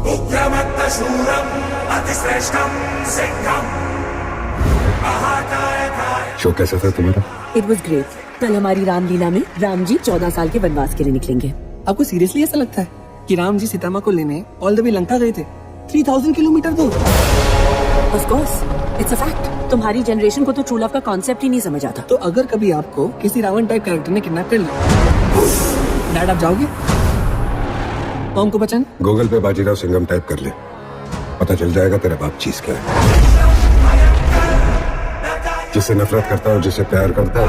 उग्रमत्तशूरम् अतिश्रेष्ठम् सिंहम् महाकाय काय। शो कैसा था तुम्हारा? It was great. कल हमारी रामलीला में राम जी 14 साल के वनवास के लिए निकलेंगे। आपको सीरियसली ऐसा लगता है कि राम जी सीता माँ को लेने ऑल द वे लंका गए थे 3000 किलोमीटर दूर? Of course, it's a fact. तुम्हारी जनरेशन को तो ट्रू लव का कॉन्सेप्ट ही नहीं समझ आता। तो अगर कभी आपको किसी रावण टाइप कैरेक्टर ने किडनैप कर लिया, डैड आप जाओगे कौन को बचाने? गूगल पे बाजीराव सिंघम टाइप कर ले, पता चल जाएगा तेरा बाप चीज क्या है। जिससे नफरत करता है और जिससे प्यार करता है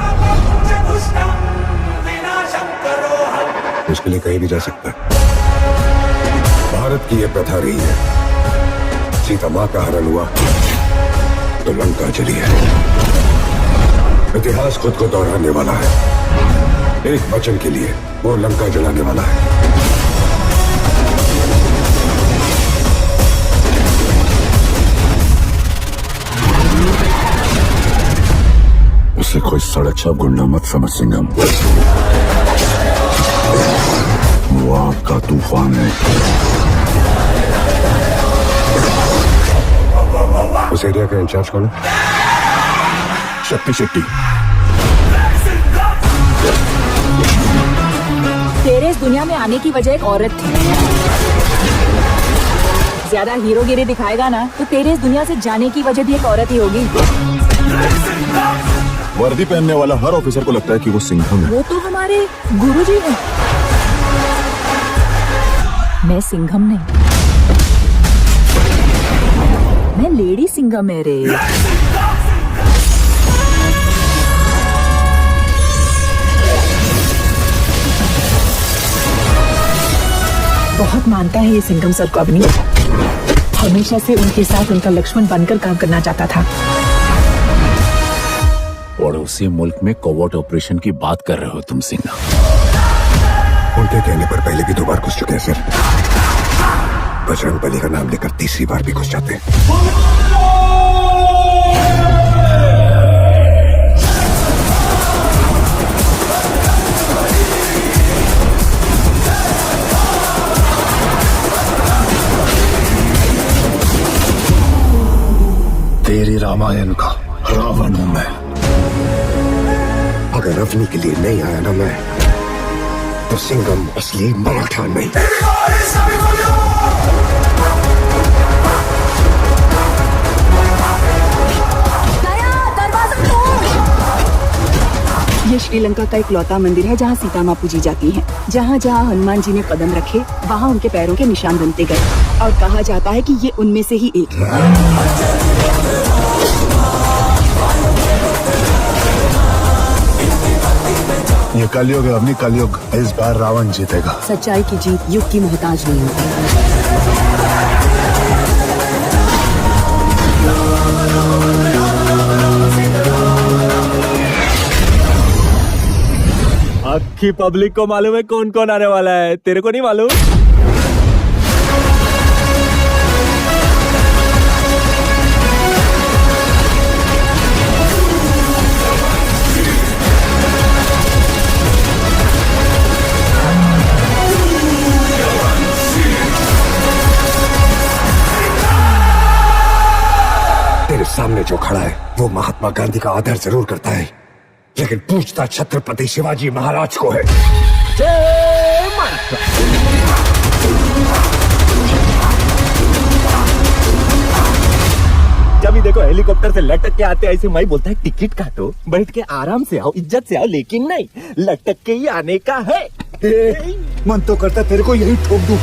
उसके लिए कहीं भी जा सकता है। भारत की ये प्रथा रही है, सीता माँ का हरण हुआ तो लंका जली है। इतिहास खुद को दोहराने वाला है। एक वचन के लिए वो लंका जलाने वाला है। उसे कोई सड़क छाप गुंडा मत समझ सिंघम, वो आग का तूफान है। उस एरिया का इंचार्ज कौन है? शक्ति शेट्टी। तेरे इस दुनिया में आने की वजह एक औरत थी। ज्यादा हीरोगिरी दिखाएगा ना तो तेरे इस दुनिया से जाने की वजह भी एक औरत ही होगी। वर्दी पहनने वाला हर ऑफिसर को लगता है कि वो सिंघम है। वो तो हमारे गुरुजी हैं। मैं सिंघम नहीं, मैं लेडी सिंघम है रे। बहुत मानता है ये सिंघम सर को अपनी। हमेशा से उनके साथ उनका लक्ष्मण बनकर काम करना चाहता था। पड़ोसी मुल्क में कोवर्ट ऑपरेशन की बात कर रहे हो तुम सिंह? उनके कहने पर पहले भी 2 बार घुस चुके हैं सर। बजरंग बली का नाम लेकर तीसरी बार भी घुस जाते हैं। तेरी रामायण का रावण हूं मैं। अगर अवनी के लिए नहीं आया ना मैं, तो सिंघम असली मराठा नहीं। ये श्रीलंका का इकलौता मंदिर है जहाँ सीता माँ पूजी जाती हैं। जहाँ जहाँ हनुमान जी ने कदम रखे वहाँ उनके पैरों के निशान बनते गए और कहा जाता है कि ये उनमें से ही एक है। ये कलयुग है अवनी, कलयुग। इस बार रावण जीतेगा। सच्चाई की जीत युग की मोहताज नहीं होती। आखी पब्लिक को मालूम है कौन कौन आने वाला है, तेरे को नहीं मालूम? तेरे सामने जो खड़ा है वो महात्मा गांधी का आदर जरूर करता है, लेकिन पूछता छत्रपति शिवाजी महाराज को है। जब भी देखो हेलीकॉप्टर से लटक के आते ऐसे माई बोलता है टिकट काटो, बैठ के आराम से आओ, इज्जत से आओ, लेकिन नहीं, लटक के ही आने का है। मन तो करता तेरे को यही ठोक दूं।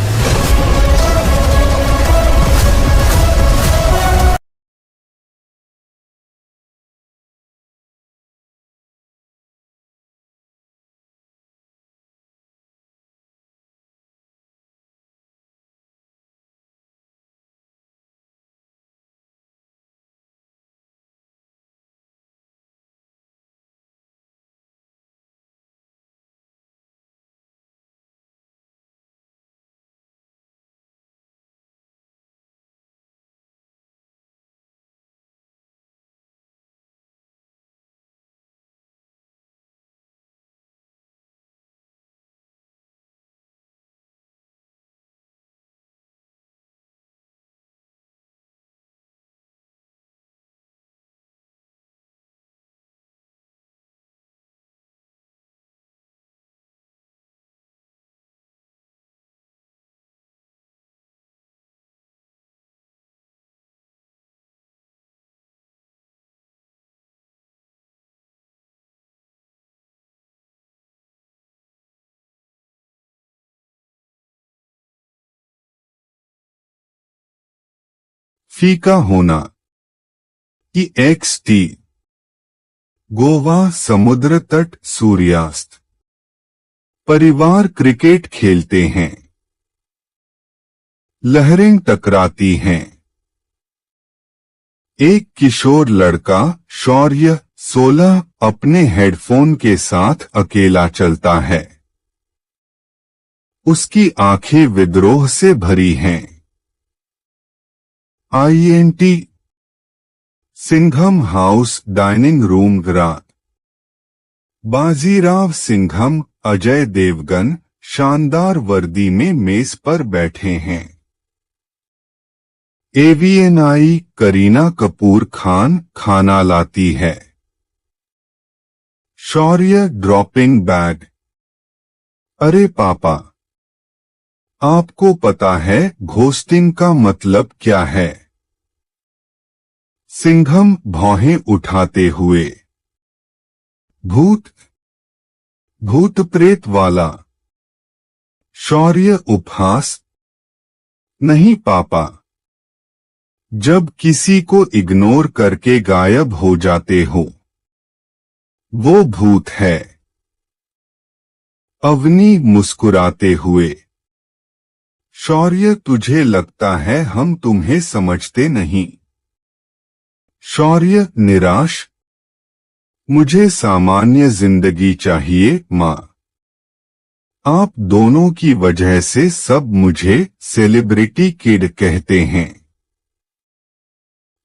फीका होना EXT गोवा समुद्र तट सूर्यास्त। परिवार क्रिकेट खेलते हैं। लहरें टकराती हैं। एक किशोर लड़का शौर्य 16 अपने हेडफोन के साथ अकेला चलता है। उसकी आंखें विद्रोह से भरी हैं। INT Singham house dining room रात। बाजीराव सिंघम अजय देवगन शानदार वर्दी में मेज पर बैठे हैं। AVNI करीना कपूर खान खाना लाती है। शौर्य ड्रॉपिंग बैग। अरे पापा, आपको पता है घोस्टिंग का मतलब क्या है? सिंघम भौहें उठाते हुए। भूत प्रेत वाला। शौर्य उपहास। नहीं पापा, जब किसी को इग्नोर करके गायब हो जाते हो, वो भूत है। अवनी मुस्कुराते हुए। शौर्य तुझे लगता है हम तुम्हें समझते नहीं। शौर्य निराश। मुझे सामान्य जिंदगी चाहिए माँ। आप दोनों की वजह से सब मुझे सेलिब्रिटी किड कहते हैं।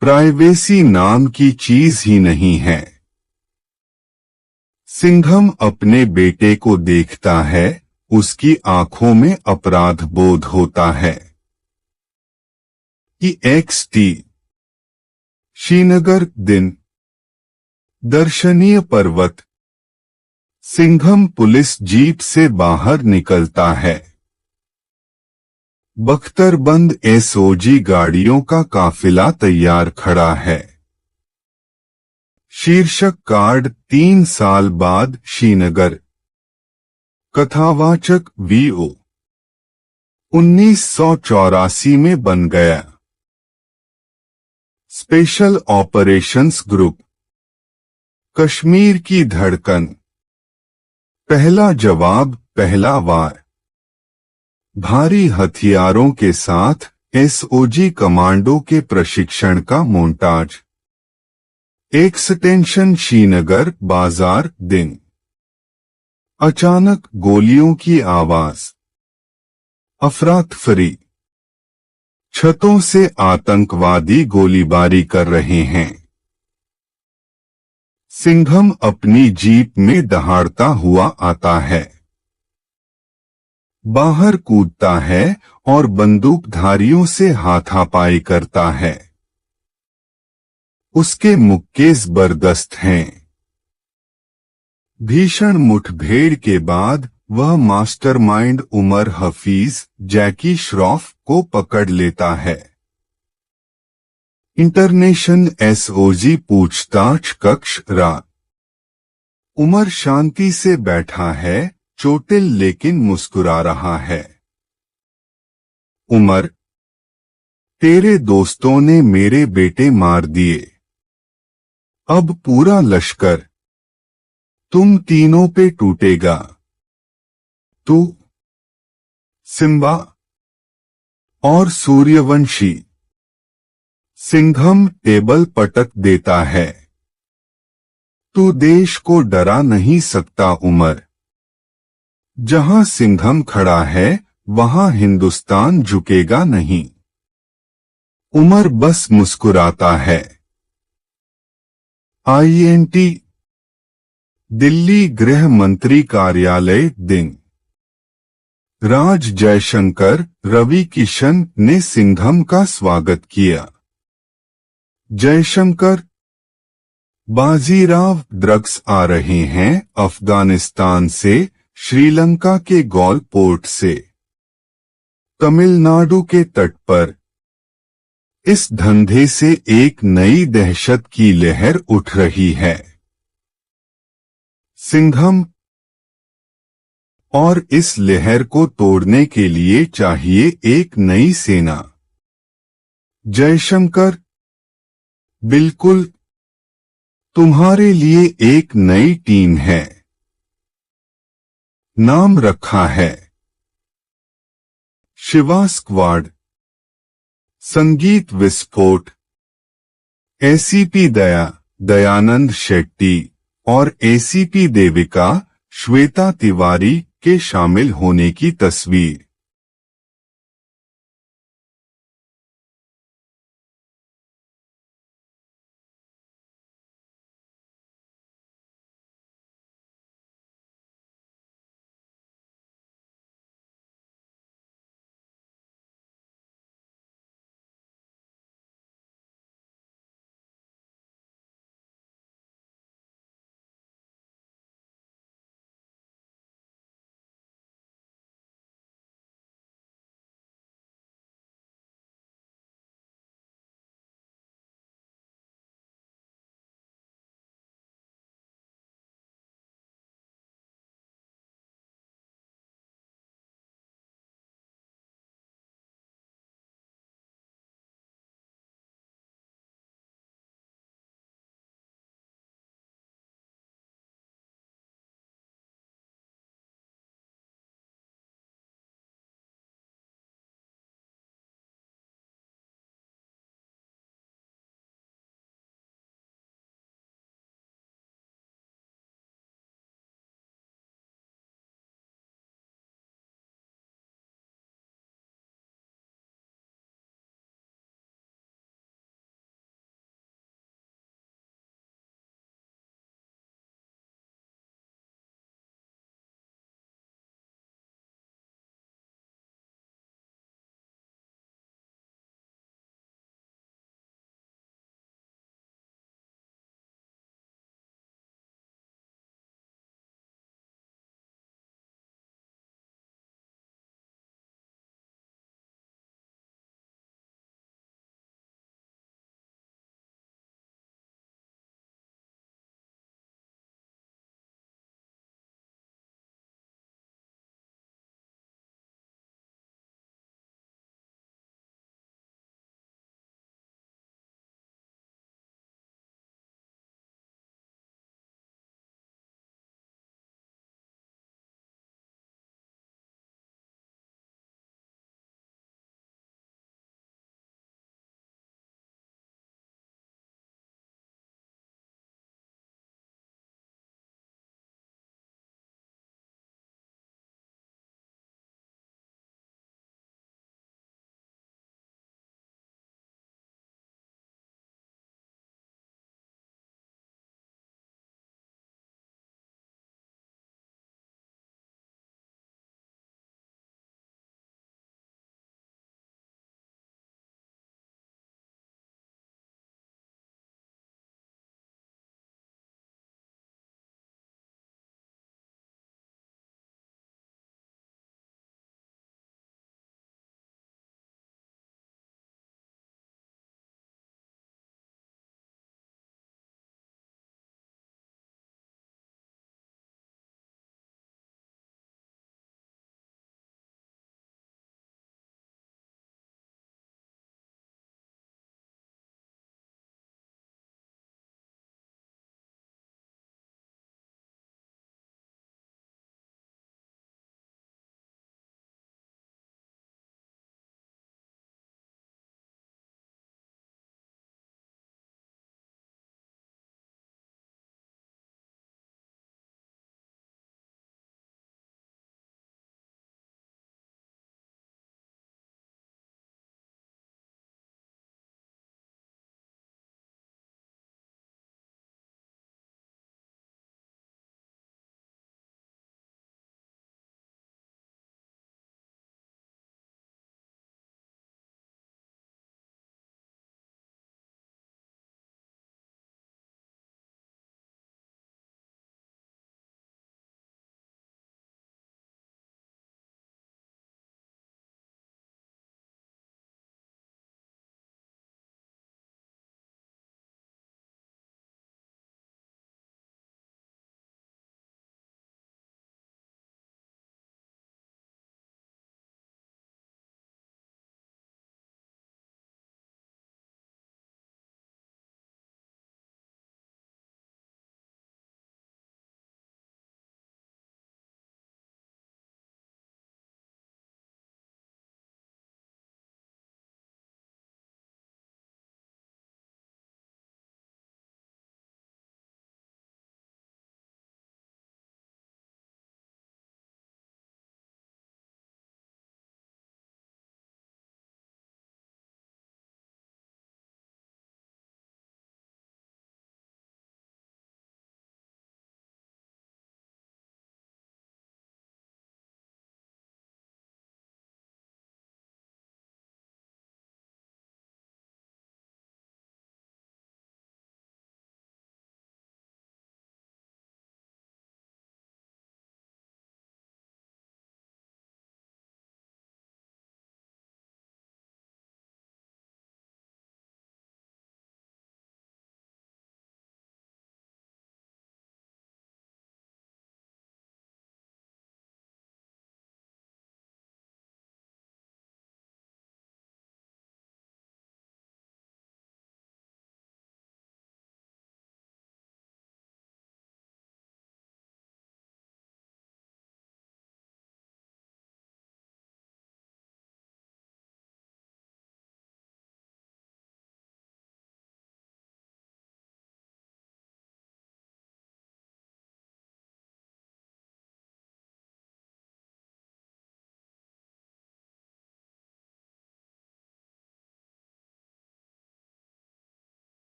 प्राइवेसी नाम की चीज ही नहीं है। सिंघम अपने बेटे को देखता है, उसकी आंखों में अपराध बोध होता है। EXT श्रीनगर दिन। दर्शनीय पर्वत। सिंघम पुलिस जीप से बाहर निकलता है। बख्तरबंद SOG गाड़ियों का काफिला तैयार खड़ा है। शीर्षक कार्ड 3 साल बाद श्रीनगर। कथावाचक VO 1984 में बन गया। Special operations group. कश्मीर की धड़कन। पहला जवाब पहला वार। भारी हथियारों के साथ SOG कमांडो के प्रशिक्षण का मोन्टाज। एक्सटेंशन श्रीनगर बाजार दिन। अचानक गोलियों की आवाज। अफरा-तफरी। छतों से आतंकवादी गोलीबारी कर रहे हैं। सिंघम अपनी जीप में दहाड़ता हुआ आता है। बाहर कूदता है और बंदूकधारियों से हाथापाई करता है। उसके मुक्के जबरदस्त हैं। भीषण मुठभेड़ के बाद वह मास्टरमाइंड उमर हफीज जैकी श्रॉफ को पकड़ लेता है। इंटरनेशनल SOG पूछताछ कक्ष रात। उमर शांति से बैठा है, चोटिल लेकिन मुस्कुरा रहा है। उमर, तेरे दोस्तों ने मेरे बेटे मार दिए। अब पूरा लश्कर तुम तीनों पे टूटेगा। तू, सिम्बा और सूर्यवंशी। सिंघम टेबल पटक देता है। तू देश को डरा नहीं सकता उमर। जहां सिंघम खड़ा है वहां हिंदुस्तान झुकेगा नहीं। उमर बस मुस्कुराता है। INT दिल्ली गृह मंत्री कार्यालय दिन। राज जयशंकर रवि किशन ने सिंघम का स्वागत किया। जयशंकर, बाजीराव ड्रग्स आ रहे हैं अफगानिस्तान से, श्रीलंका के गौल पोर्ट से, तमिलनाडु के तट पर। इस धंधे से एक नई दहशत की लहर उठ रही है। सिंघम, और इस लहर को तोड़ने के लिए चाहिए एक नई सेना। जयशंकर, बिल्कुल, तुम्हारे लिए एक नई टीम है। नाम रखा है शिवा स्क्वाड। संगीत विस्फोट, एसीपी दयानंद शेट्टी और एसीपी देविका श्वेता तिवारी के शामिल होने की तस्वीर।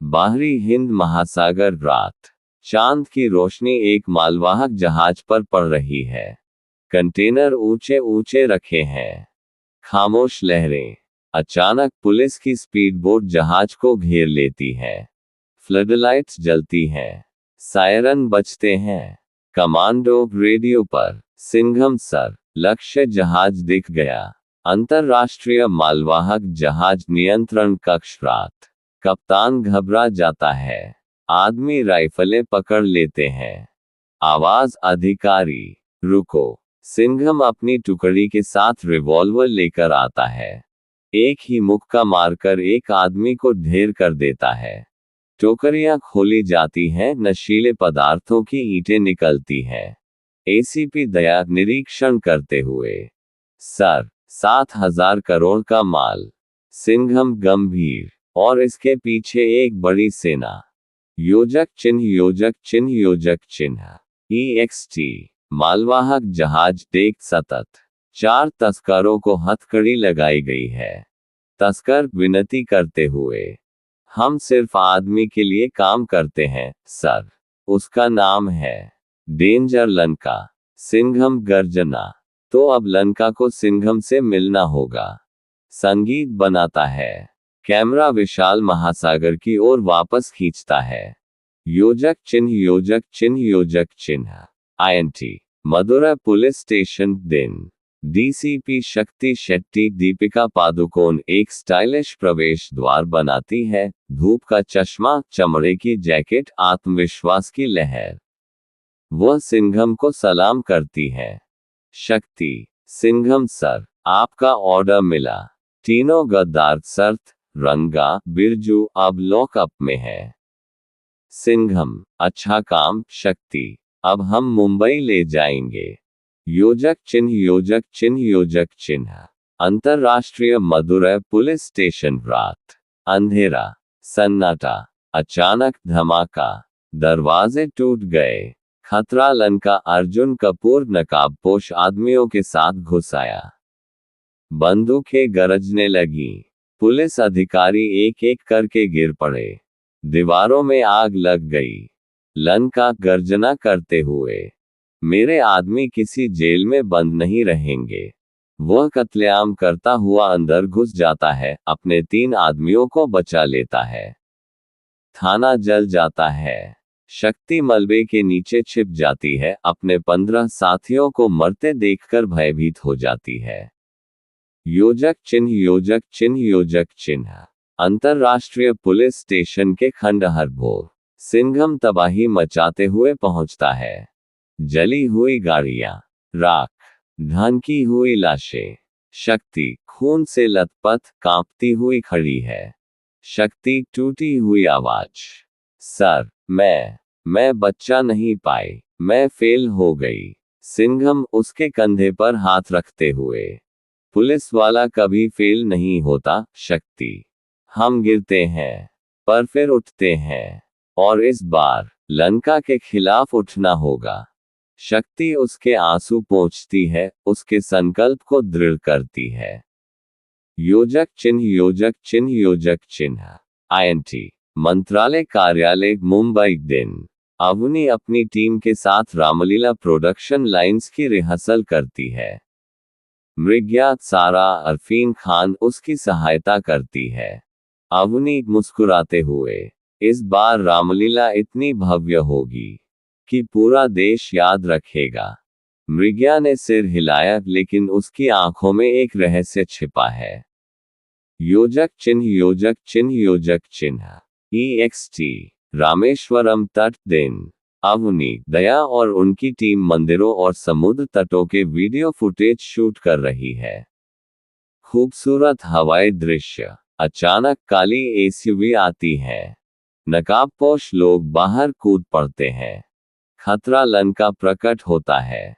बाहरी हिंद महासागर रात। चांद की रोशनी एक मालवाहक जहाज पर पड़ रही है। कंटेनर ऊंचे ऊंचे रखे हैं। खामोश लहरें। अचानक पुलिस की स्पीडबोट जहाज को घेर लेती है। फ्लडलाइट्स जलती हैं। सायरन बजते हैं। कमांडो रेडियो पर, सिंघम सर, लक्ष्य जहाज दिख गया। अंतरराष्ट्रीय मालवाहक जहाज नियंत्रण कक्ष रात। कप्तान घबरा जाता है। आदमी राइफलें पकड़ लेते हैं। आवाज अधिकारी, रुको। सिंघम अपनी टुकड़ी के साथ रिवॉल्वर लेकर आता है। एक ही मुक्का मारकर एक आदमी को ढेर कर देता है। टोकरियां खोली जाती हैं, नशीले पदार्थों की ईंटें निकलती हैं। एसीपी दया निरीक्षण करते हुए, सर, 7,000 करोड़ का माल। सिंघम गंभीर, और इसके पीछे एक बड़ी सेना। योजक चिन्ह, योजक चिन्ह, योजक चिन्ह। EXT मालवाहक जहाज देख सतत। 4 तस्करों को हथकड़ी लगाई गई है। तस्कर विनती करते हुए, हम सिर्फ आदमी के लिए काम करते हैं, सर। उसका नाम है डेंजर लंका। सिंघम गर्जना। तो अब लंका को सिंघम से मिलना होगा। संगीत बनाता है। कैमरा विशाल महासागर की ओर वापस खींचता है। योजक चिन्ह, योजक चिन्ह, योजक चिन्ह। INT मदुरै पुलिस स्टेशन दिन। DCP शक्ति शेट्टी दीपिका पादुकोण एक स्टाइलिश प्रवेश द्वार बनाती है। धूप का चश्मा, चमड़े की जैकेट, आत्मविश्वास की लहर। वह सिंघम को सलाम करती है। शक्ति, सिंघम सर, आपका ऑर्डर मिला। तीनों गद्दार सर्त, रंगा, बिरजू अब लॉकअप में है। सिंघम, अच्छा काम, शक्ति। अब हम मुंबई ले जाएंगे। योजक चिन्ह, योजक चिन्ह, योजक चिन्ह। अंतरराष्ट्रीय मदुरै पुलिस स्टेशन रात। अंधेरा, सन्नाटा। अचानक धमाका। दरवाजे टूट गए। खतरा लंका। अर्जुन कपूर नकाबपोश आदमियों के साथ घुस आया। बंदूकें गरजने लगी। पुलिस अधिकारी एक एक करके गिर पड़े। दीवारों में आग लग गई। लंका गर्जना करते हुए, मेरे आदमी किसी जेल में बंद नहीं रहेंगे। वह कत्लेआम करता हुआ अंदर घुस जाता है, अपने 3 आदमियों को बचा लेता है। थाना जल जाता है। शक्ति मलबे के नीचे छिप जाती है, अपने 15 साथियों को मरते देखकर भयभीत हो जाती है। योजक चिन्ह, योजक चिन्ह, योजक चिन्ह। अंतरराष्ट्रीय पुलिस स्टेशन के खंडहर भोर। सिंघम तबाही मचाते हुए पहुंचता है। जली हुई गाड़ियां, राख, ढांकी हुई लाशें। शक्ति खून से लथपथ, कांपती हुई खड़ी है। शक्ति टूटी हुई आवाज, सर, मैं बच्चा नहीं पाई, मैं फेल हो गई। सिंघम उसके कंधे पर हाथ रखते हुए, पुलिस वाला कभी फेल नहीं होता, शक्ति। हम गिरते हैं, पर फिर उठते हैं, और इस बार लंका के खिलाफ उठना होगा। शक्ति उसके आंसू पोंछती है, उसके संकल्प को दृढ़ करती है। योजक चिन्ह, योजक चिन्ह, योजक चिन्ह। INT मंत्रालय कार्यालय, मुंबई दिन। अवनी अपनी टीम के साथ रामलीला प्रोडक्शन लाइंस की रिहर्सल करती है। मृग्या, सारा, अरफीन खान उसकी सहायता करती है। अवनी मुस्कुराते हुए, इस बार रामलीला इतनी भव्य होगी कि पूरा देश याद रखेगा। मृग्या ने सिर हिलाया, लेकिन उसकी आंखों में एक रहस्य छिपा है। योजक चिन्ह, योजक चिन्ह, योजक चिन्ह। EXT रामेश्वरम तट दिन। अवनी, दया और उनकी टीम मंदिरों और समुद्र तटों के वीडियो फुटेज शूट कर रही है। खूबसूरत हवाई दृश्य। अचानक काली SUV आती है। नकाबपोश लोग बाहर कूद पड़ते हैं। खतरा लंका प्रकट होता है।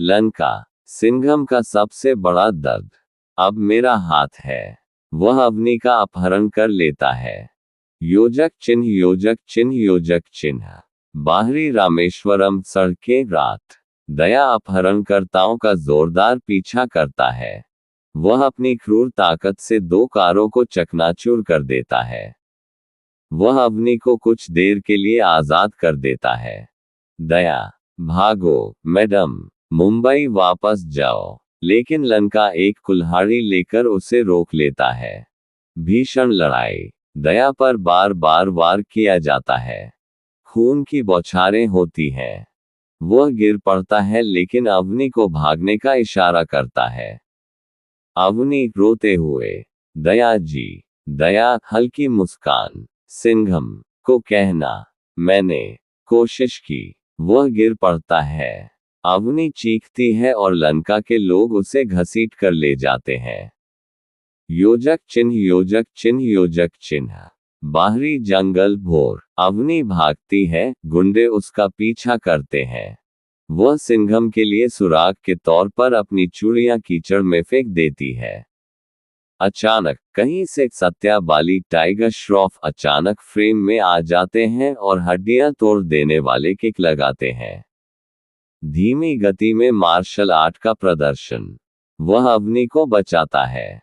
लंका, सिंघम का सबसे बड़ा दर्द। अब मेरा हाथ है। वह अवनी का अपहरण कर लेता है। योजक चिन्ह, योजक चिन्ह, योजक चिन्ह। बाहरी रामेश्वरम सड़कें रात। दया अपहरणकर्ताओं का जोरदार पीछा करता है। वह अपनी क्रूर ताकत से 2 कारों को चकनाचूर कर देता है। वह अवनी को कुछ देर के लिए आजाद कर देता है। दया, भागो मैडम, मुंबई वापस जाओ। लेकिन लंका एक कुल्हाड़ी लेकर उसे रोक लेता है। भीषण लड़ाई, दया पर बार बार वार किया जाता है। खून की बौछारें होती हैं। वह गिर पड़ता है लेकिन अवनी को भागने का इशारा करता है। अवनी रोते हुए, दया जी, दया, हल्की मुस्कान। सिंघम को कहना, मैंने कोशिश की। वह गिर पड़ता है। अवनी चीखती है और लंका के लोग उसे घसीट कर ले जाते हैं। योजक चिन्ह, योजक चिन्ह, योजक चिन्ह। बाहरी जंगल भोर, अवनी भागती है, गुंडे उसका पीछा करते हैं। वह सिंघम के लिए सुराग के तौर पर अपनी चूड़ियां कीचड़ में फेंक देती है। अचानक कहीं से सत्या बाली टाइगर श्रॉफ अचानक फ्रेम में आ जाते हैं और हड्डियां तोड़ देने वाले किक लगाते हैं। धीमी गति में मार्शल आर्ट का प्रदर्शन। वह अवनी को बचाता है।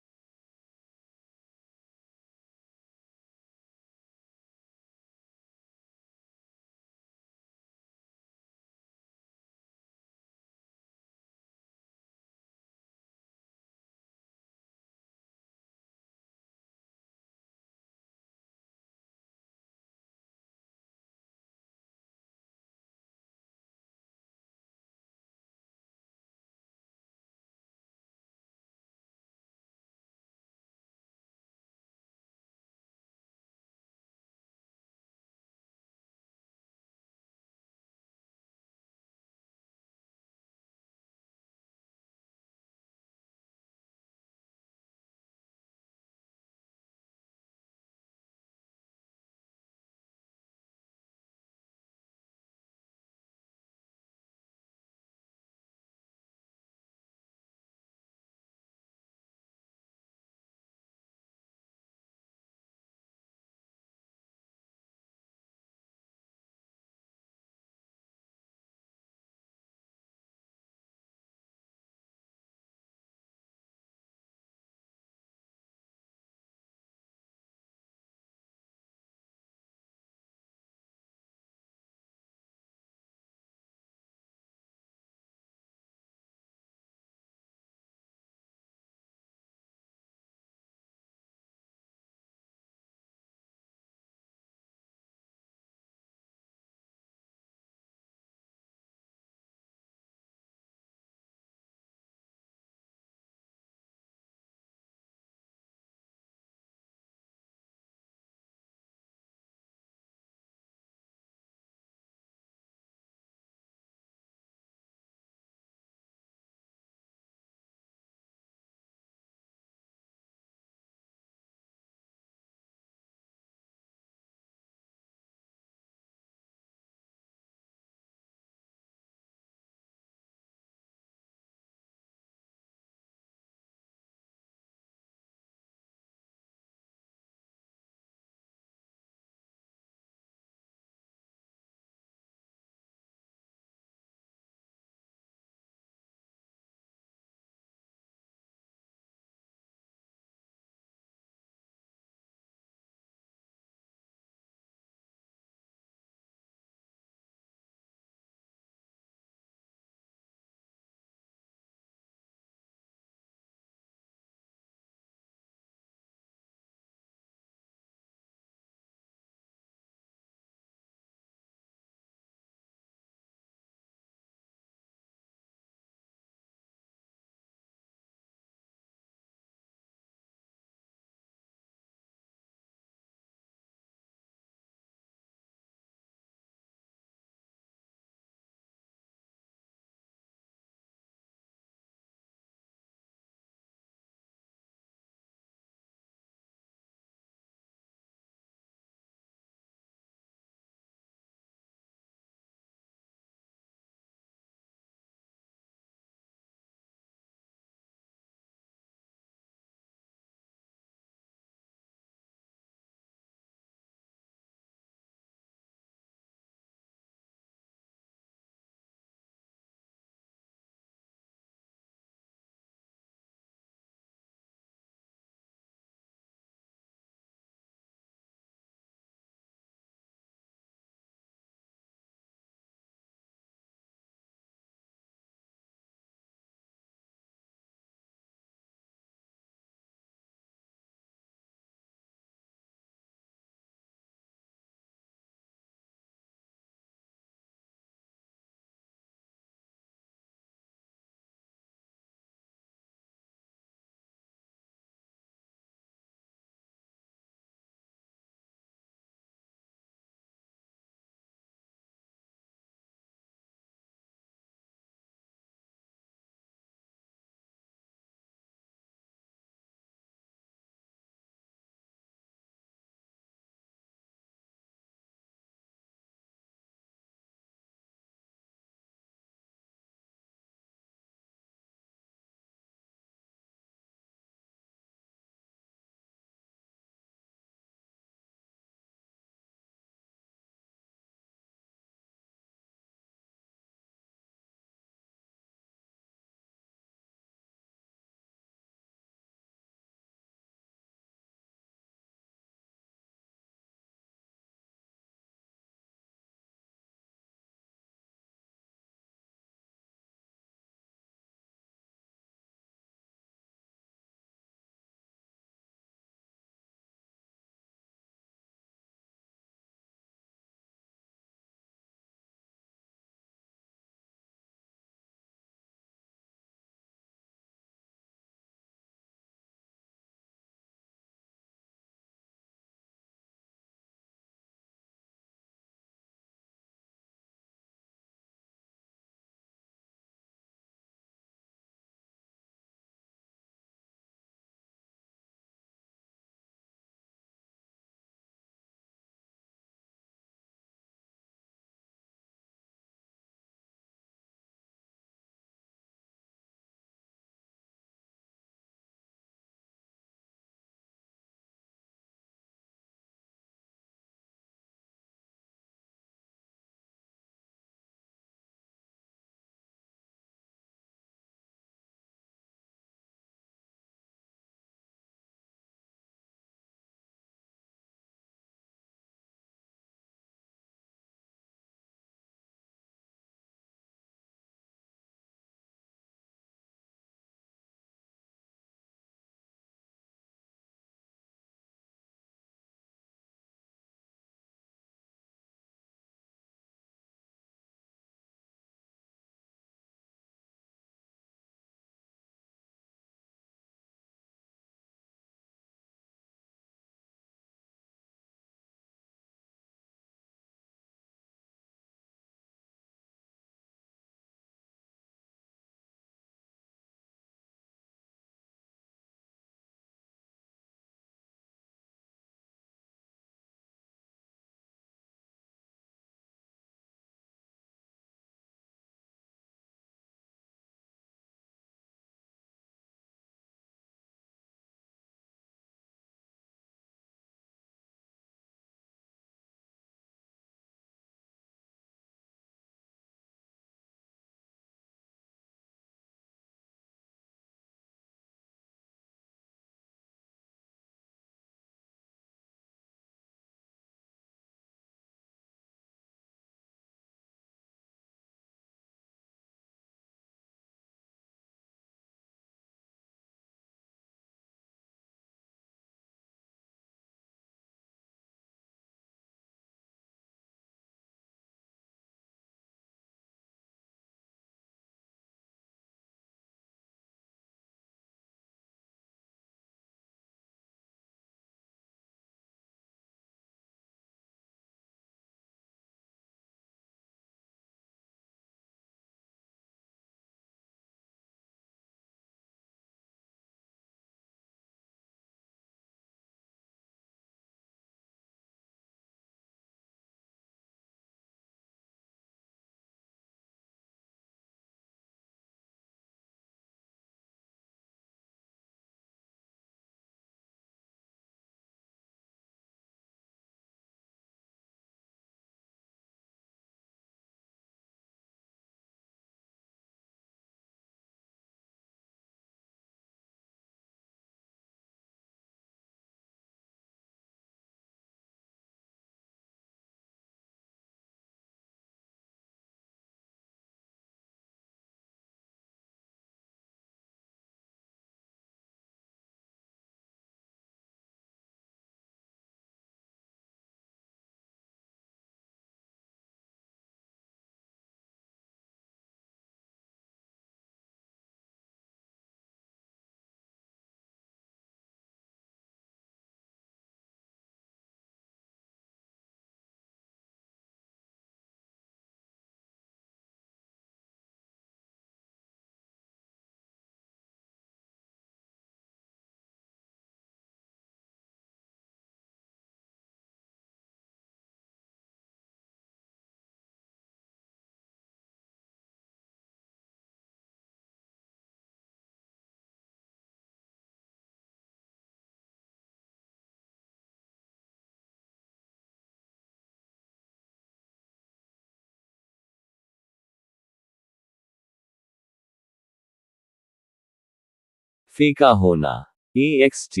फीका होना। EXT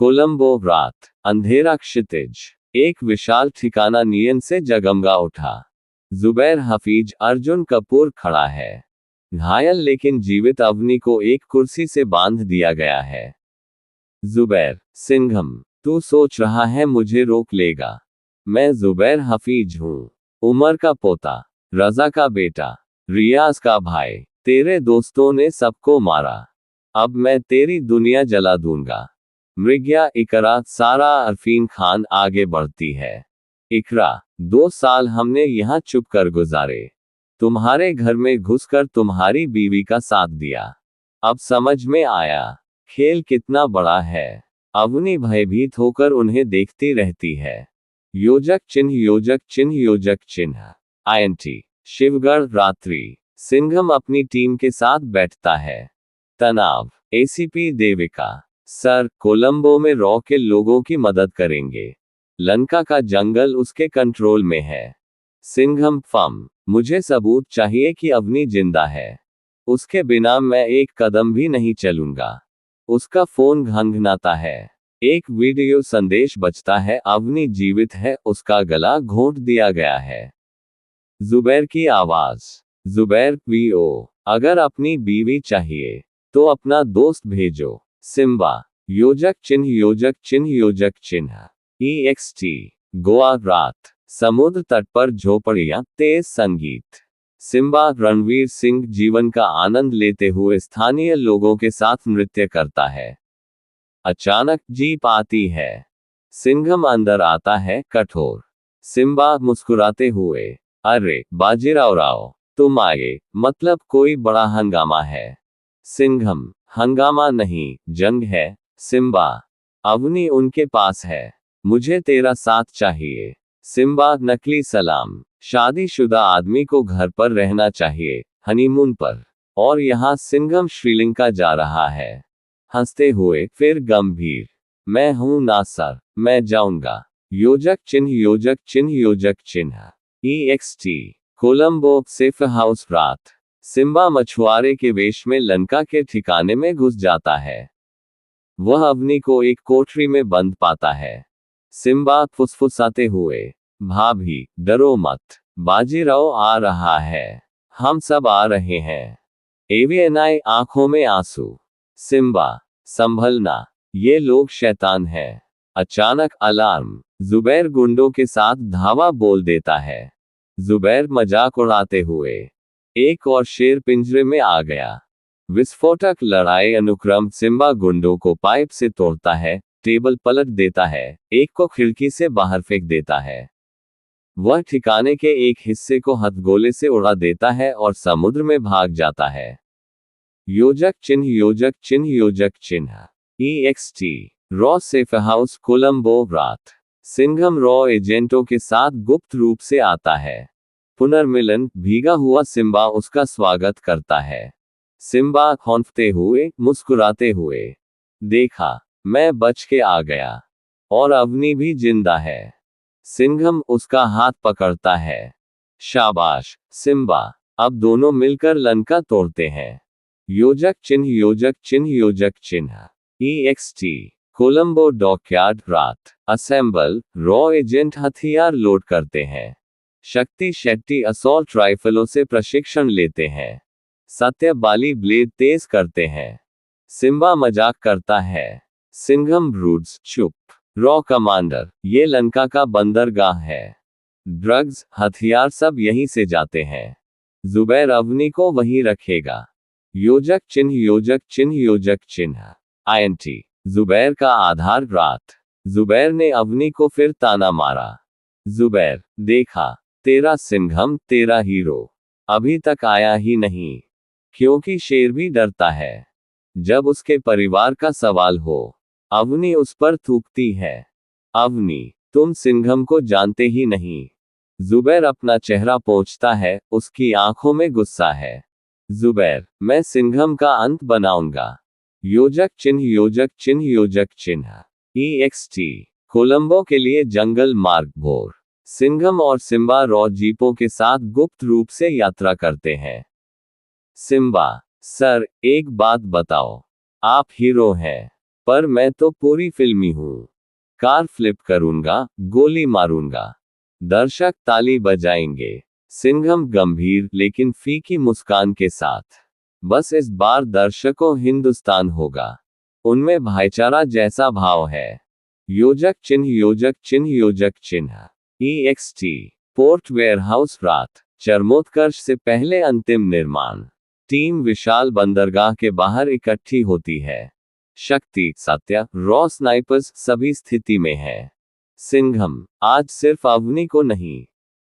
कोलंबो रात, अंधेरा क्षितिज, एक विशाल ठिकाना नींद से जगमगा उठा। जुबैर हफीज अर्जुन कपूर खड़ा है। घायल लेकिन जीवित अवनी को एक कुर्सी से बांध दिया गया है। जुबैर, सिंघम, तू सोच रहा है मुझे रोक लेगा? मैं जुबैर हफीज हूँ, उमर का पोता, रजा का बेटा, रियाज का भाई। तेरे दोस्तों ने सबको मारा, अब मैं तेरी दुनिया जला दूंगा। मृग्या, इकरा, सारा, अरफीन खान आगे बढ़ती है। इकरा, 2 साल हमने यहाँ चुप कर गुजारे, तुम्हारे घर में घुसकर तुम्हारी बीवी का साथ दिया। अब समझ में आया खेल कितना बड़ा है। अवनी भयभीत होकर उन्हें देखती रहती है। योजक चिन्ह, योजक चिन्ह, योजक चिन्ह। INT शिवगढ़ रात्रि। सिंघम अपनी टीम के साथ बैठता है। तनाव। ACP देविका, सर, कोलंबो में रॉ के लोगों की मदद करेंगे। लंका का जंगल उसके कंट्रोल में है। सिंघम, फम, मुझे सबूत चाहिए कि अवनी जिंदा है। उसके बिना मैं एक कदम भी नहीं चलूंगा। उसका फोन घंघनाता है। एक वीडियो संदेश बजता है, अवनी जीवित है, उसका गला घोंट दिया गया है। जुबैर की आवाज। जुबैर, PO, अगर अपनी बीवी चाहिए तो अपना दोस्त भेजो। सिम्बा, योजक चिन्ह, योजक चिन्ह, योजक चिन्ह। EXT गोवा रात, समुद्र तट पर झोपड़ियां, तेज संगीत। सिम्बा, रणवीर सिंह जीवन का आनंद लेते हुए स्थानीय लोगों के साथ नृत्य करता है। अचानक जीप आती है। सिंघम अंदर आता है, कठोर। सिम्बा मुस्कुराते हुए, अरे बाजीराव राव, तुम आए, मतलब कोई बड़ा हंगामा है। सिंघम, हंगामा नहीं, जंग है। सिम्बा, अवनी उनके पास है, मुझे तेरा साथ चाहिए। सिम्बा, नकली सलाम, शादीशुदा आदमी को घर पर रहना चाहिए, हनीमून पर। और यहाँ सिंघम श्रीलंका जा रहा है। हंसते हुए, फिर गंभीर, मैं हूं नासर, मैं जाऊंगा। योजक चिन्ह, योजक चिन्ह, योजक चिन्ह। EXT कोलंबो सेफ हाउस रात। सिम्बा मछुआरे के वेश में लंका के ठिकाने में घुस जाता है। वह अवनी को एक कोठरी में बंद पाता है। सिम्बा फुसफुसाते हुए, भाभी, डरो मत, बाजीराव आ रहा है, हम सब आ रहे हैं। AVNI आंखों में आंसू। सिम्बा, संभलना, ये लोग शैतान हैं। अचानक अलार्म। जुबैर गुंडों के साथ धावा बोल देता है। जुबैर मजाक उड़ाते हुए, एक और शेर पिंजरे में आ गया। विस्फोटक लड़ाई अनुक्रम। सिम्बा गुंडों को पाइप से तोड़ता है, टेबल पलट देता है, एक को खिड़की से बाहर फेंक देता है। वह ठिकाने के एक हिस्से को हथगोले से उड़ा देता है और समुद्र में भाग जाता है। योजक चिन्ह, योजक चिन्ह, योजक चिन्ह। EXT raw safe house Colombo रात। सिंघम रॉ एजेंटों के साथ गुप्त रूप से आता है। पुनर्मिलन। भीगा हुआ सिम्बा उसका स्वागत करता है। सिम्बा खौंफते हुए, मुस्कुराते हुए, देखा, मैं बच के आ गया, और अवनी भी जिंदा है। सिंघम उसका हाथ पकड़ता है। शाबाश सिम्बा, अब दोनों मिलकर लंका तोड़ते हैं। योजक चिन्ह, योजक चिन्ह, योजक चिन्ह। EXT कोलंबो डॉकयार्ड रात। असेंबल। रॉ एजेंट हथियार लोड करते हैं। शक्ति शेट्टी असॉल्ट राइफलों से प्रशिक्षण लेते हैं। सत्य बाली ब्लेड तेज करते हैं। सिम्बा मजाक करता है। सिंघम ब्रूड्स, चुप। रॉ कमांडर, ये लंका का बंदरगाह है। ड्रग्स, हथियार सब यहीं से जाते हैं। जुबैर अवनी को वहीं रखेगा। योजक चिन्ह, योजक चिन्ह, योजक चिन्ह। INT जुबैर का आधार रात। जुबैर ने अवनी को फिर ताना मारा। जुबैर, देखा, तेरा सिंघम, तेरा हीरो, अभी तक आया ही नहीं। क्योंकि शेर भी डरता है जब उसके परिवार का सवाल हो। अवनी उस पर थूकती है। अवनी, तुम सिंघम को जानते ही नहीं। जुबैर अपना चेहरा पोंछता है, उसकी आंखों में गुस्सा है। जुबैर, मैं सिंघम का अंत बनाऊंगा। योजक चिन्ह, योजक चिन्ह, योजक चिन्ह। EXT कोलंबो के लिए जंगल मार्ग भोर। सिंघम और सिम्बा रॉ जीपों के साथ गुप्त रूप से यात्रा करते हैं। सिम्बा, सर, एक बात बताओ, आप हीरो हैं, पर मैं तो पूरी फिल्मी हूँ। कार फ्लिप करूंगा, गोली मारूंगा। दर्शक ताली बजाएंगे। सिंघम गंभीर लेकिन फीकी मुस्कान के साथ। बस इस बार दर्शकों हिंदुस्तान होगा। उनमें भाईचारा जैसा भाव है। योजक चिन्ह योजक चिन्ह योजक चिन्ह EXT पोर्ट वेयरहाउस रात चरमोत्कर्ष से पहले अंतिम निर्माण। टीम विशाल बंदरगाह के बाहर इकट्ठी होती है। शक्ति सत्या रॉ स्नाइपर्स सभी स्थिति में है। सिंघम आज सिर्फ अवनी को नहीं,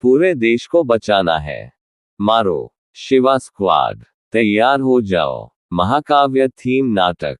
पूरे देश को बचाना है। मारो शिवा स्क्वाड तैयार हो जाओ। महाकाव्य थीम नाटक।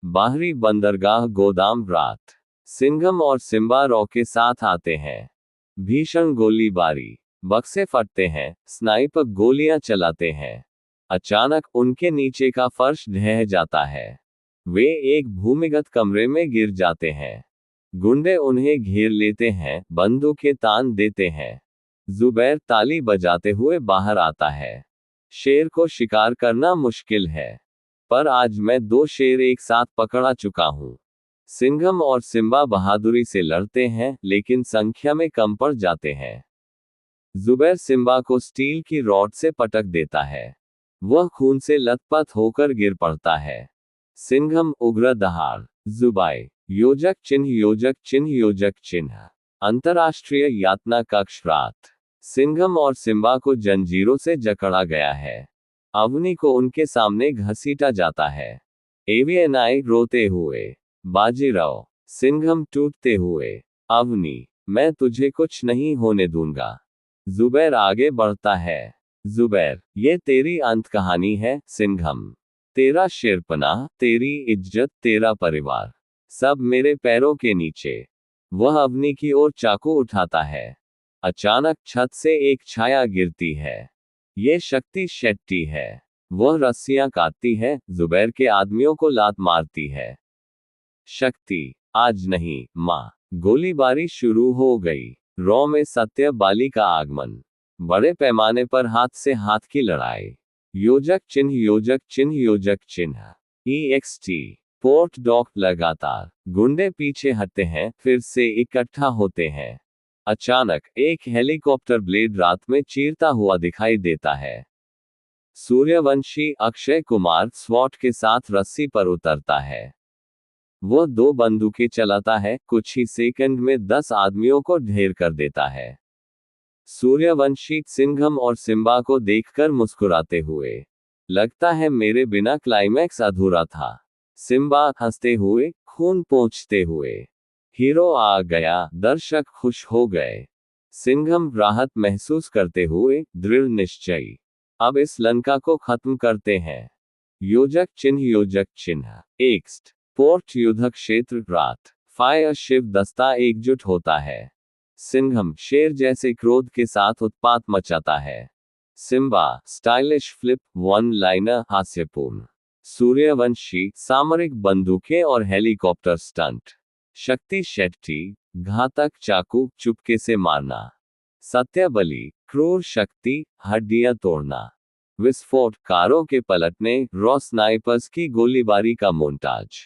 बाहरी बंदरगाह गोदाम रात। सिंघम और सिम्बा रॉ के साथ आते हैं। भीषण गोलीबारी, बक्से फटते हैं, स्नाइपर गोलियां चलाते हैं। अचानक उनके नीचे का फर्श ढह जाता है। वे एक भूमिगत कमरे में गिर जाते हैं। गुंडे उन्हें घेर लेते हैं, बंदूकें तान देते हैं। जुबैर ताली बजाते हुए बाहर आता है। शेर को शिकार करना मुश्किल है, पर आज मैं 2 शेर एक साथ पकड़ा चुका हूं। सिंघम और सिम्बा बहादुरी से लड़ते हैं, लेकिन संख्या में कम पड़ जाते हैं। जुबैर सिम्बा को स्टील की रॉड से पटक देता है। वह खून से लथपथ होकर गिर पड़ता है। सिंघम उग्र दहाड़। जुबाई योजक चिन्ह योजक चिन्ह योजक चिन्ह। अंतर्राष्ट्रीय यातना कक्ष रात। सिंघम और सिम्बा को जंजीरों से जकड़ा गया है। अवनी को उनके सामने घसीटा जाता है। एवीएनआई रोते हुए। बाजीराव। सिंघम टूटते हुए। अवनी, मैं तुझे कुछ नहीं होने दूंगा। जुबैर आगे बढ़ता है। जुबैर, ये तेरी अंत कहानी है। सिंघम, तेरा शेरपना, तेरी इज्जत, तेरा परिवार, सब मेरे पैरों के नीचे। वह अवनी की ओर चाकू उठाता है। अचानक छत से एक छाया गिरती है। ये शक्ति शेट्टी है। वह रस्सियां काटती है, जुबैर के आदमियों को लात मारती है। शक्ति, आज नहीं मां। गोलीबारी शुरू हो गई। रॉ में सत्य बाली का आगमन। बड़े पैमाने पर हाथ से हाथ की लड़ाई। योजक चिन्ह योजक चिन्ह योजक चिन्ह। EXT port dock. लगातार गुंडे पीछे हटते हैं, फिर से इकट्ठा होते हैं। अचानक एक हेलीकॉप्टर ब्लेड रात में चीरता हुआ दिखाई देता है। सूर्यवंशी अक्षय कुमार स्वॉट के साथ रस्सी पर उतरता है। वह 2 बंदूकें चलाता है, कुछ ही सेकंड में 10 आदमियों को ढेर कर देता है। सूर्यवंशी सिंघम और सिम्बा को देखकर मुस्कुराते हुए, लगता है मेरे बिना क्लाइमैक्स अधूरा था। सिम्बा हंसते हुए, खून पोंछते हुए, हीरो आ गया। दर्शक खुश हो गए। सिंघम राहत महसूस करते हुए, दृढ़ निश्चयी, अब इस लंका को खत्म करते हैं। योजक चिन्ह योजक चिन्ह। एक्स्ट पोर्ट युद्ध क्षेत्र रात। फायर शिव दस्ता एकजुट होता है। सिंघम शेर जैसे क्रोध के साथ उत्पात मचाता है। सिम्बा स्टाइलिश फ्लिप 1 लाइनर हास्यपूर्ण। सूर्यवंशी सामरिक बंदूकें और हेलीकॉप्टर स्टंट। शक्ति शेट्टी घातक चाकू, चुपके से मारना। सत्यबली क्रूर शक्ति, हड्डियां तोड़ना। विस्फोट कारों के पलटने, रॉ स्नाइपर्स की गोलीबारी का मोन्टाज।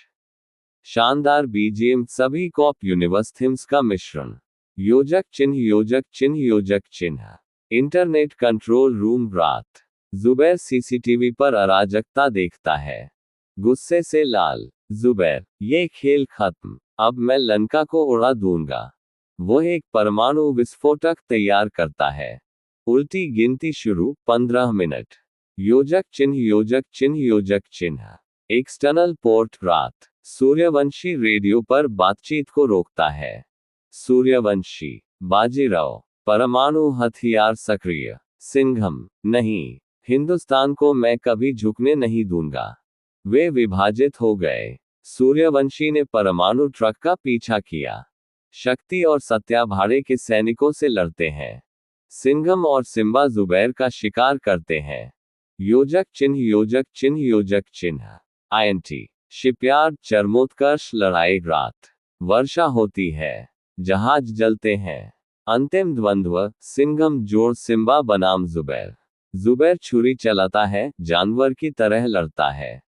शानदार बीजीएम, सभी कॉप यूनिवर्स थीम्स का मिश्रण। योजक चिन्ह योजक चिन्ह योजक चिन्ह। इंटरनेट कंट्रोल रूम रात। जुबैर सीसीटीवी पर अराजकता देखता है। गुस्से से लाल। जुबैर, ये खेल खत्म, अब मैं लंका को उड़ा दूंगा। वह एक परमाणु विस्फोटक तैयार करता है। उल्टी गिनती शुरू। 15 मिनट। योजक चिन्ह योजक चिन्ह योजक चिन्ह। एक्सटर्नल पोर्ट रात। सूर्यवंशी रेडियो पर बातचीत को रोकता है। सूर्यवंशी, बाजीराव, परमाणु हथियार सक्रिय। सिंघम, नहीं, हिंदुस्तान को मैं कभी झुकने नहीं दूंगा। वे विभाजित हो गए। सूर्यवंशी ने परमाणु ट्रक का पीछा किया। शक्ति और सत्या भाड़े के सैनिकों से लड़ते हैं। सिंघम और सिम्बा जुबैर का शिकार करते हैं। योजक चिन्ह योजक चिन्ह योजक चिन्ह। INT शिपयार्ड चरमोत्कर्ष लड़ाई रात। वर्षा होती है। जहाज जलते हैं। अंतिम द्वंद्व। सिंघम जोड़ सिम्बा बनाम जुबैर। जुबैर छुरी चलाता है, जानवर की तरह लड़ता है।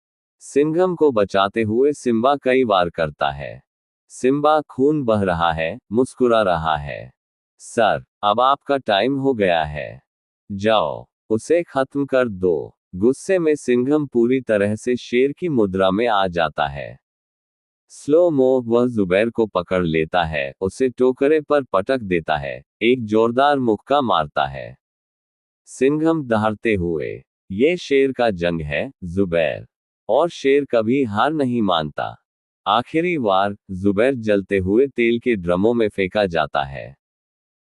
सिंघम को बचाते हुए सिम्बा कई वार करता है। सिम्बा खून बह रहा है, मुस्कुरा रहा है। सर, अब आपका टाइम हो गया है। जाओ, उसे खत्म कर दो। गुस्से में सिंघम पूरी तरह से शेर की मुद्रा में आ जाता है। स्लो मो वह जुबैर को पकड़ लेता है, उसे टोकरे पर पटक देता है, एक जोरदार मुक्का मारता है। सिंघम दहाड़ते हुए, ये शेर का जंग है, जुबैर, और शेर कभी हार नहीं मानता। आखिरी वार। जुबैर जलते हुए तेल के ड्रमों में फेंका जाता है।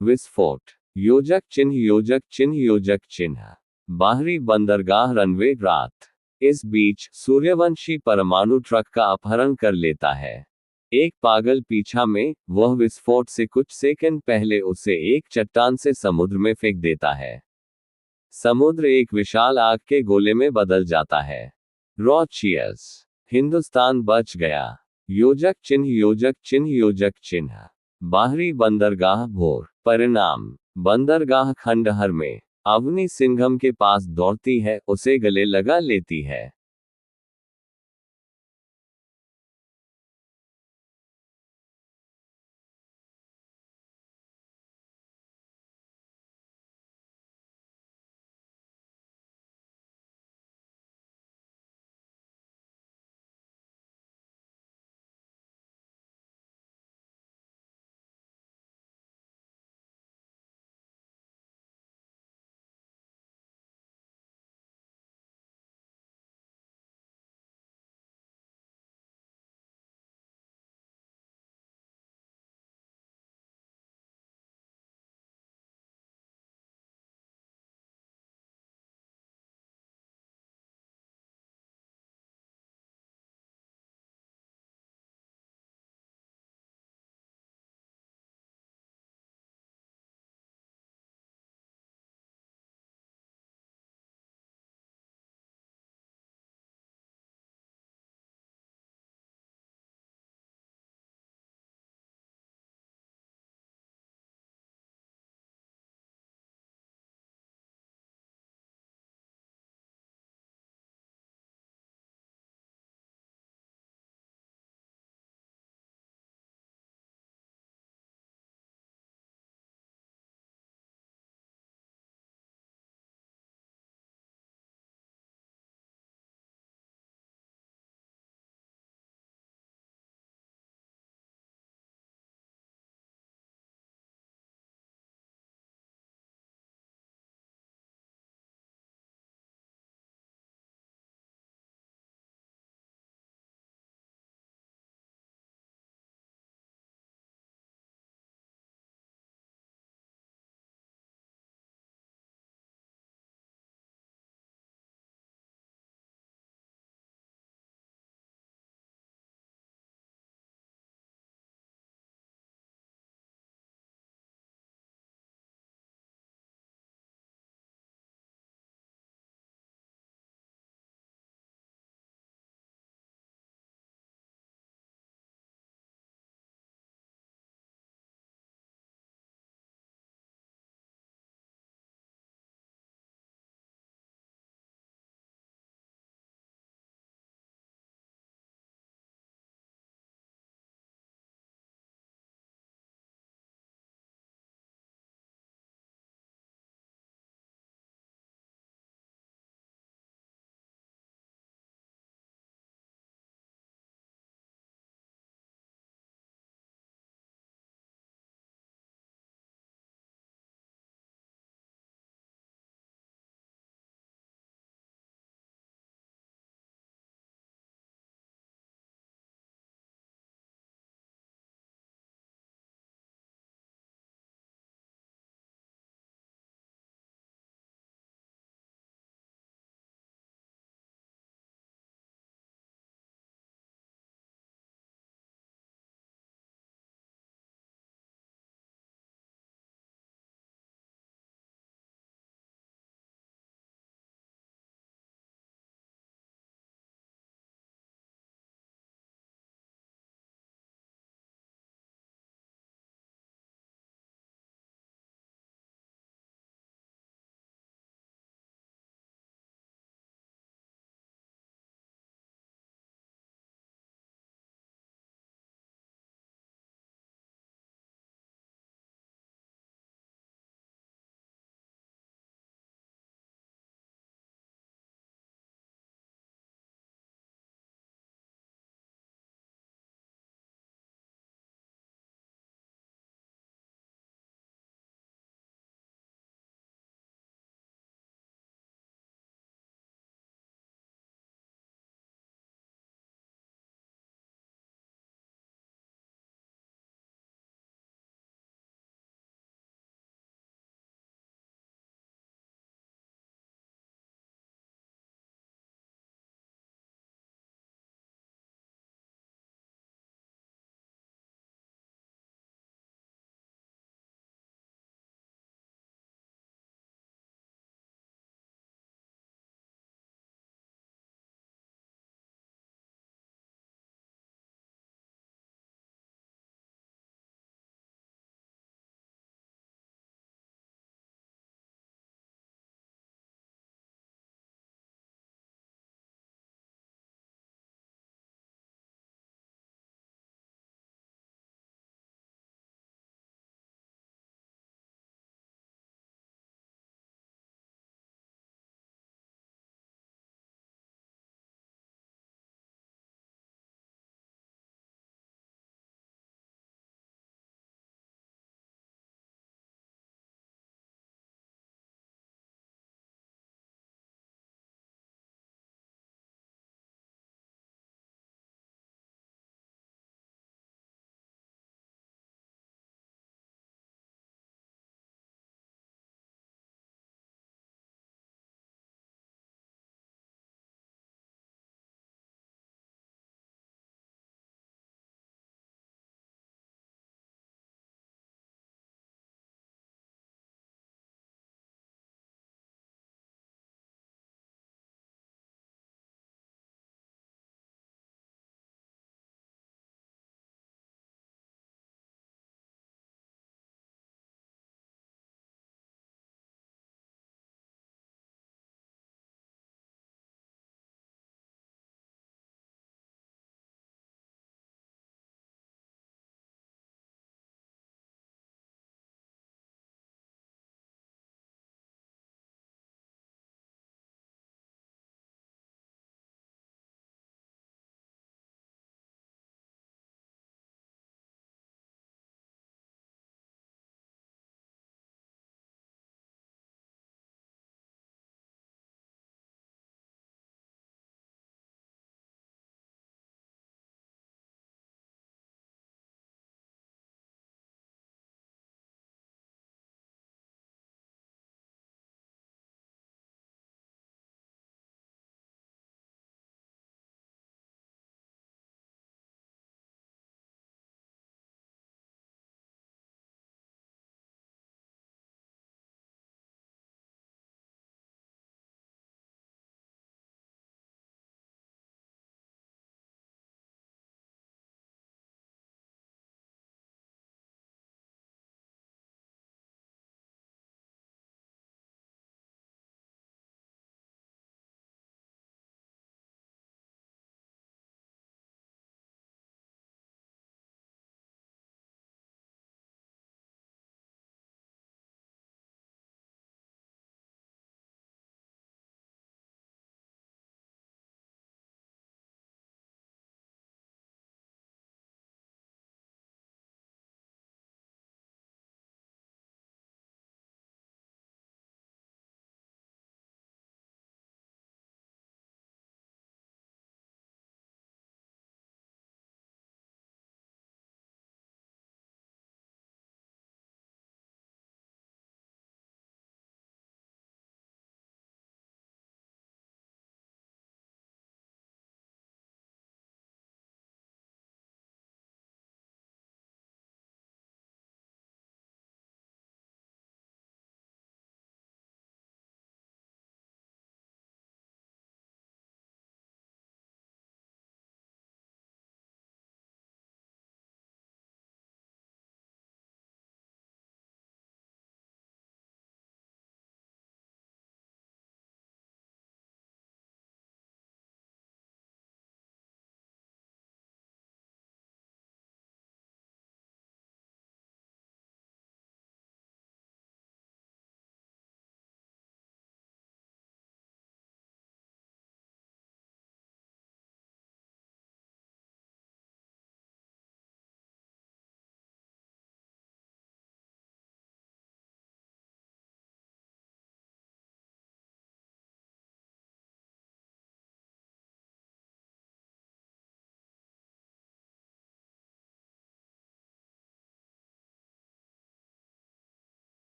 विस्फोट। योजक चिन्ह योजक चिन्ह योजक चिन्ह। बाहरी बंदरगाह रनवे रात। इस बीच सूर्यवंशी परमाणु ट्रक का अपहरण कर लेता है। एक पागल पीछा में वह विस्फोट से कुछ सेकंड पहले उसे एक चट्टान से समुद्र में फेंक देता है। समुद्र एक विशाल आग के गोले में बदल जाता है। Raw cheers. हिंदुस्तान बच गया। योजक चिन्ह योजक चिन्ह योजक चिन्ह। बाहरी बंदरगाह भोर। परिणाम, बंदरगाह खंडहर में अवनी सिंघम के पास दौड़ती है, उसे गले लगा लेती है।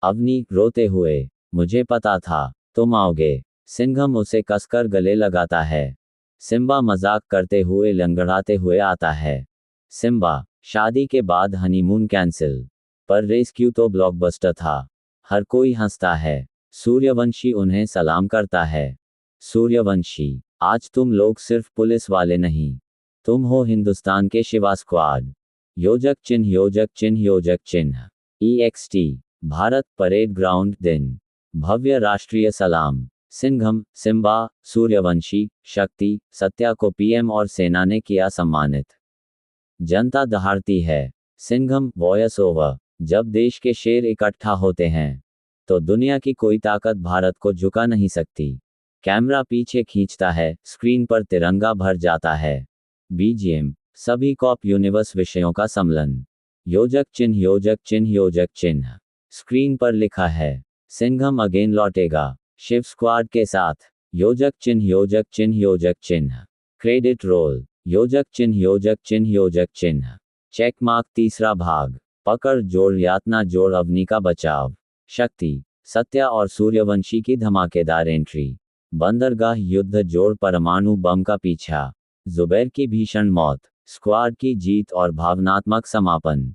अवनी रोते हुए, मुझे पता था तुम आओगे। सिंघम उसे कसकर गले लगाता है। सिम्बा मजाक करते हुए लंगड़ाते हुए आता है। सिम्बा, शादी के बाद हनीमून कैंसिल, पर रेस्क्यू तो ब्लॉकबस्टर था। हर कोई हंसता है। सूर्यवंशी उन्हें सलाम करता है। सूर्यवंशी, आज तुम लोग सिर्फ पुलिस वाले नहीं, तुम हो हिंदुस्तान के शिवा स्क्वाड। योजक चिन्ह योजक चिन्ह योजक चिन्ह। EXT, भारत परेड ग्राउंड दिन। भव्य राष्ट्रीय सलाम। सिंघम, सिम्बा, सूर्यवंशी, शक्ति, सत्या को PM और सेना ने किया सम्मानित। जनता दहाड़ती है। सिंघम, वॉयस ओवर, जब देश के शेर इकट्ठा होते हैं तो दुनिया की कोई ताकत भारत को झुका नहीं सकती। कैमरा पीछे खींचता है, स्क्रीन पर तिरंगा भर जाता है। BGM, सभी कॉप यूनिवर्स विषयों का सम्मेलन। योजक चिन्ह योजक चिन्ह योजक चिन्ह। स्क्रीन पर लिखा है, सिंघम अगेन लौटेगा, शिव स्क्वाड के साथ। योजक चिन्ह योजक चिन्ह योजक चिन्ह। Credit roll. योजक चिन्ह योजक चिन्ह योजक चिन्ह। Check mark. तीसरा भाग। पकड़ जोड़ यातना जोड़ अवनी का बचाव। शक्ति, सत्या और सूर्यवंशी की धमाकेदार एंट्री। बंदरगाह युद्ध जोड़ परमाणु बम का पीछा। जुबैर की भीषण मौत, स्क्वाड की जीत और भावनात्मक समापन।